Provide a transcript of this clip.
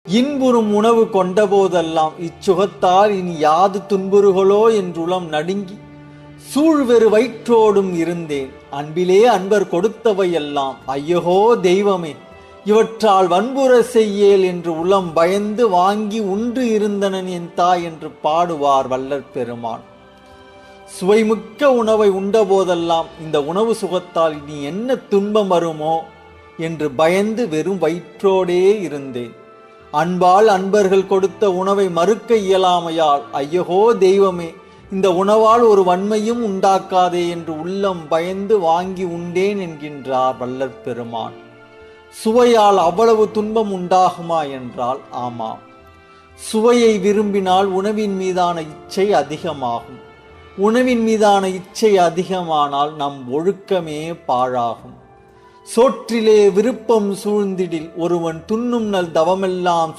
இன்புறும் உணவு கொண்டபோதெல்லாம் இச்சுகத்தால் இனி யாது துன்புறுகளோ என்றுளம் நடுங்கி சூழ்வெறு வயிற்றோடும் இருந்தேன். அன்பிலே அன்பர் கொடுத்தவையெல்லாம் ஐயகோ தெய்வமே, இவற்றால் வன்புற செய்யேல் என்று உளம் பயந்து வாங்கி உண்டு இருந்தனன் என் தாய் என்று பாடுவார் வள்ளற் பெருமான். சுவைமிக்க உணவை உண்டபோதெல்லாம் இந்த உணவு சுகத்தால் இனி என்ன துன்பம் வருமோ என்று பயந்து வெறும் வயிற்றோடே இருந்தேன். அன்பால் அன்பர்கள் கொடுத்த உணவை மறுக்க இயலாமையால் ஐயகோ தெய்வமே, இந்த உணவால் ஒரு வன்மையும் உண்டாக்காதே என்று உள்ளம் பயந்து வாங்கி உண்டேன் என்கின்றார் வள்ளற் பெருமான். சுவையால் அவ்வளவு துன்பம் உண்டாகுமா என்றால் ஆமாம். சுவையை விரும்பினால் உணவின் மீதான இச்சை அதிகமாகும். உணவின் மீதான இச்சை அதிகமானால் நம் ஒழுக்கமே பாழாகும். சோற்றிலே விருப்பம் சூழ்ந்திடில் ஒருவன் துண்ணும் நல் தவமெல்லாம்